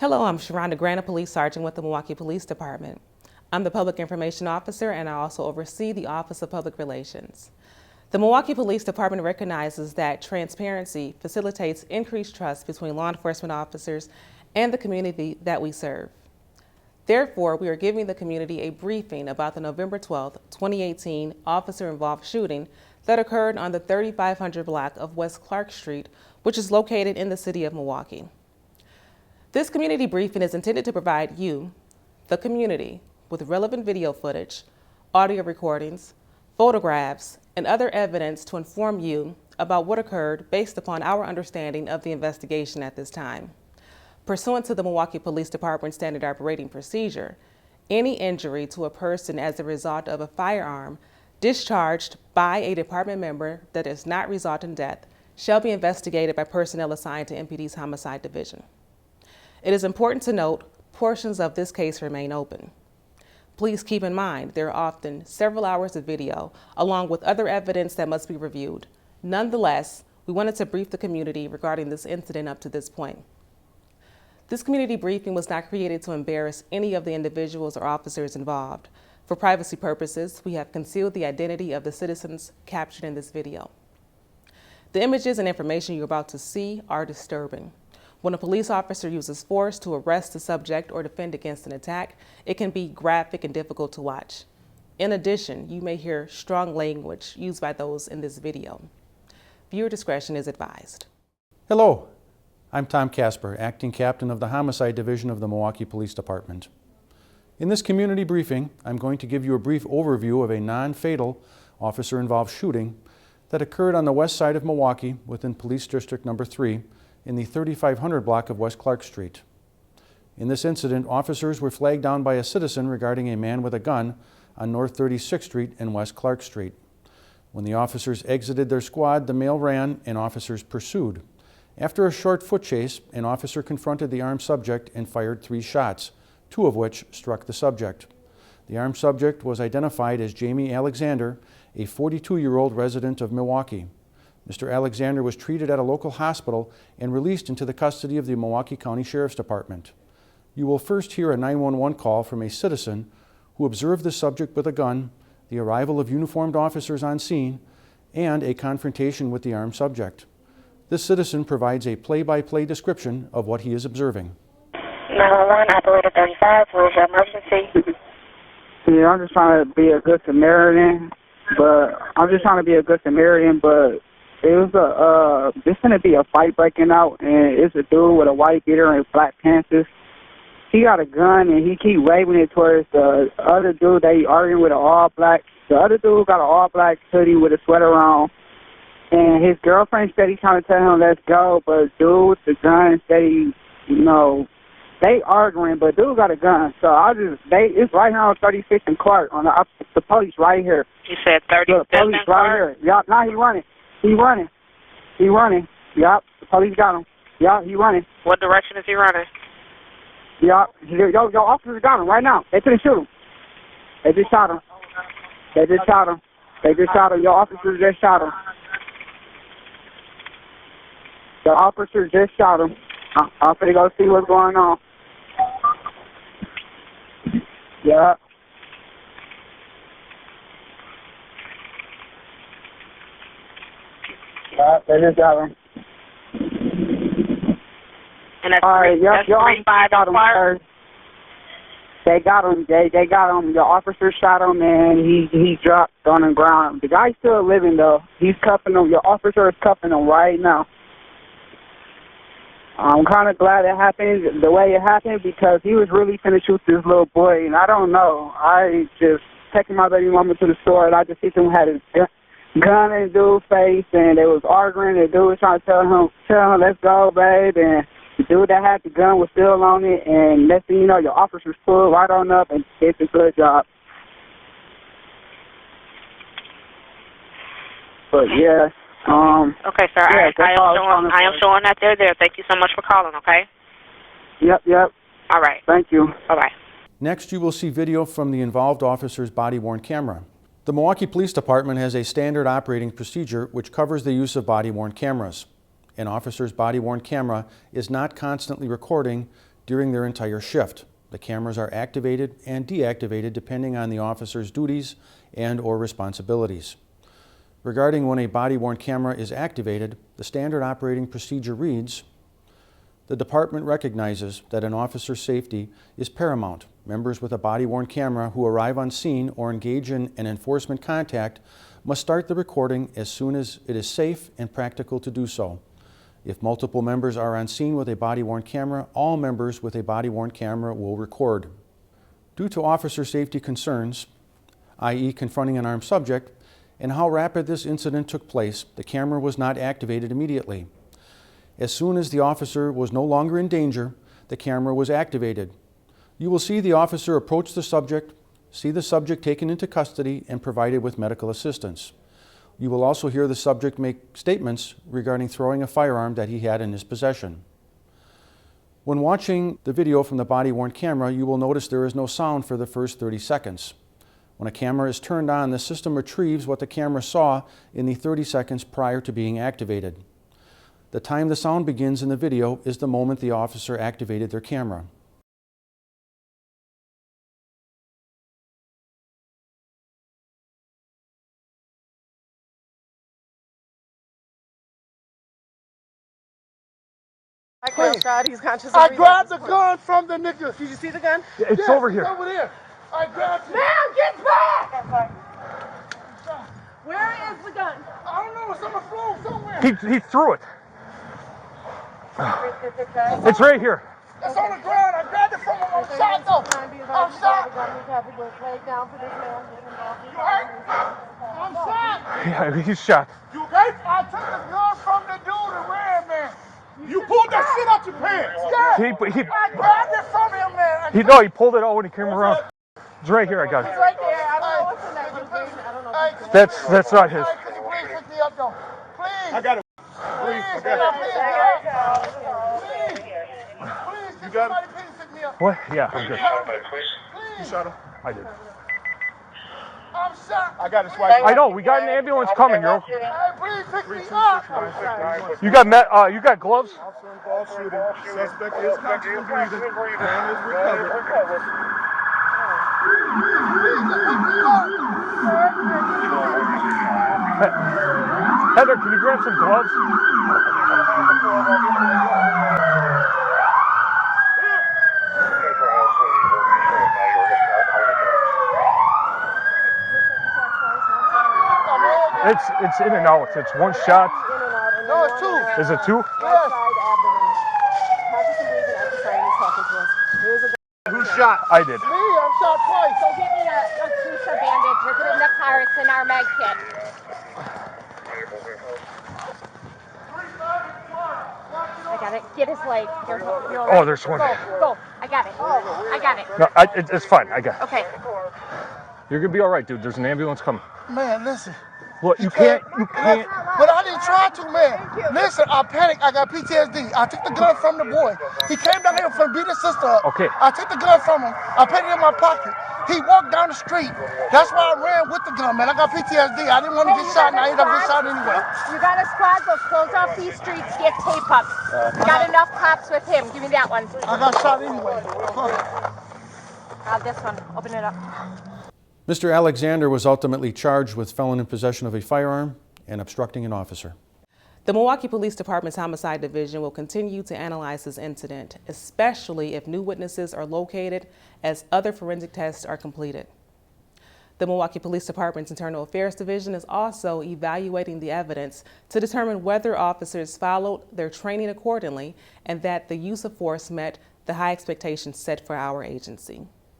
Hello, I'm Sharonda Grant, a police sergeant with the Milwaukee Police Department. I'm the Public Information Officer, and I also oversee the Office of Public Relations. The Milwaukee Police Department recognizes that transparency facilitates increased trust between law enforcement officers and the community that we serve. Therefore, we are giving the community a briefing about the November 12, 2018 officer-involved shooting that occurred on the 3500 block of West Clarke Street, which is located in the city of Milwaukee. This community briefing is intended to provide you, the community, with relevant video footage, audio recordings, photographs, and other evidence to inform you about what occurred based upon our understanding of the investigation at this time. Pursuant to the Milwaukee Police Department Standard Operating Procedure, any injury to a person as a result of a firearm discharged by a department member that does not result in death shall be investigated by personnel assigned to MPD's Homicide Division. It is important to note portions of this case remain open. Please keep in mind there are often several hours of video along with other evidence that must be reviewed. Nonetheless, we wanted to brief the community regarding this incident up to this point. This community briefing was not created to embarrass any of the individuals or officers involved. For privacy purposes, we have concealed the identity of the citizens captured in this video. The images and information you're about to see are disturbing. When a police officer uses force to arrest a subject or defend against an attack, it can be graphic and difficult to watch. In addition, you may hear strong language used by those in this video. Viewer discretion is advised. Hello, I'm Tom Casper, Acting Captain of the Homicide Division of the Milwaukee Police Department. In this community briefing, I'm going to give you a brief overview of a non-fatal officer-involved shooting that occurred on the west side of Milwaukee within Police District Number 3 in the 3500 block of West Clarke Street. In this incident, officers were flagged down by a citizen regarding a man with a gun on North 36th Street and West Clarke Street. When the officers exited their squad, the male ran and officers pursued. After a short foot chase, an officer confronted the armed subject and fired 3 shots, 2 of which struck the subject. The armed subject was identified as Jamie Alexander, a 42-year-old resident of Milwaukee. Mr. Alexander was treated at a local hospital and released into the custody of the Milwaukee County Sheriff's Department. You will first hear a 911 call from a citizen who observed the subject with a gun, the arrival of uniformed officers on scene, and a confrontation with the armed subject. This citizen provides a play-by-play description of what he is observing. 911, operator 35, what is your emergency? Yeah, I'm just trying to be a good Samaritan, but it was there's gonna be a fight breaking out, and it's a dude with a white beater and black pants. He got a gun, and he keep waving it towards the other dude that he arguing with, an all-black. The other dude got an all-black hoodie with a sweater on, and his girlfriend said he's trying to tell him, let's go, but dude with the gun said they arguing, but dude got a gun. So it's right here on 35th and Clark, on the police right here. You said 35th and Clark? Right here. Yup, now he running. Yup, the police got him. Yup, he running. What direction is he running? Yup, your officers got him right now. They couldn't shoot him. They just shot him. Your officers just shot him. The officers just shot him. I'm finna go see what's going on. Yup. They just got him. And that's all right, your officers got him first. They got him. They got him. Your officer shot him, and he dropped on the ground. The guy's still living, though. He's cuffing him. Your officer is cuffing him right now. I'm kind of glad it happened the way it happened, because he was really finna shoot this little boy, and I don't know. I just taking my baby mama to the store, and I just see him had his gun in the dude's face, and they was arguing. The dude was trying to tell him, let's go, babe. And the dude that had the gun was still on it. And next thing you know, your officers pulled right on up and did a good job. But yeah. Okay, sir. Yeah, I am showing that they're there. Thank you so much for calling. Okay. Yep. All right. Thank you. Bye-bye. Next, you will see video from the involved officer's body-worn camera. The Milwaukee Police Department has a standard operating procedure which covers the use of body-worn cameras. An officer's body-worn camera is not constantly recording during their entire shift. The cameras are activated and deactivated depending on the officer's duties and/or responsibilities. Regarding when a body-worn camera is activated, the standard operating procedure reads, "The department recognizes that an officer's safety is paramount. Members with a body-worn camera who arrive on scene or engage in an enforcement contact must start the recording as soon as it is safe and practical to do so. If multiple members are on scene with a body-worn camera, all members with a body-worn camera will record. Due to officer safety concerns, i.e. confronting an armed subject, and how rapid this incident took place, the camera was not activated immediately. As soon as the officer was no longer in danger, the camera was activated. You will see the officer approach the subject, see the subject taken into custody and provided with medical assistance. You will also hear the subject make statements regarding throwing a firearm that he had in his possession. When watching the video from the body-worn camera, you will notice there is no sound for the first 30 seconds. When a camera is turned on, the system retrieves what the camera saw in the 30 seconds prior to being activated. The time the sound begins in the video is the moment the officer activated their camera. I grabbed God, he's conscious. I grabbed the gun from the nigga. Did you see the gun? Yeah, it's over here. It's over there. I grabbed it. Man, get back! Where is the gun? I don't know. It's on the floor somewhere. He threw it. It's right here. It's on the ground. I grabbed it from him. I'm shot though. I'm shot. You hurt? I'm shot. Yeah, he's shot. You okay? I took the gun from the dude and ran, man. You pulled that shit out your pants. Yeah. I grabbed it from him, man. He pulled it out when he came around. It's right here. I got it. It's right there. I don't know what's in that container. I don't know. That's not his. Could you please pick me up, though? Please. I got it. Please. You got Somebody please pick me up. What? Yeah, I'm good. Please. You shot him? I did. I'm shot. I got his wife. I know. We got an ambulance coming, yo. Hey, please pick me up. You got gloves? Officer involved shooting. Suspect is conscious and breathing. Plan is recovered. Heather, can you grab some gloves? It's in and out. It's one shot. No, it's two. Is it two? Yes. Who shot? I did. Me, I'm shot twice. Go get me a Cruiser bandage. It's in the car. It's in our med kit. I got it. Get his leg. Oh, there's one. Go. I got it. I got it. No, it's fine. I got it. Okay. You're gonna be all right, dude. There's an ambulance coming. Man, listen. Look, you can't. But I didn't try to, man. Listen, I panicked. I got PTSD. I took the gun from the boy. He came down here for beat his sister up. Okay. I took the gun from him. I put it in my pocket. He walked down the street. That's why I ran with the gun, man. I got PTSD. I didn't want to get shot, and I ended up getting shot anyway. You got a squad. Go close off these streets. Get tape up. Got enough cops with him. Give me that one. I got shot anyway. This one. Open it up. Mr. Alexander was ultimately charged with felon in possession of a firearm and obstructing an officer. The Milwaukee Police Department's Homicide Division will continue to analyze this incident, especially if new witnesses are located as other forensic tests are completed. The Milwaukee Police Department's Internal Affairs Division is also evaluating the evidence to determine whether officers followed their training accordingly and that the use of force met the high expectations set for our agency.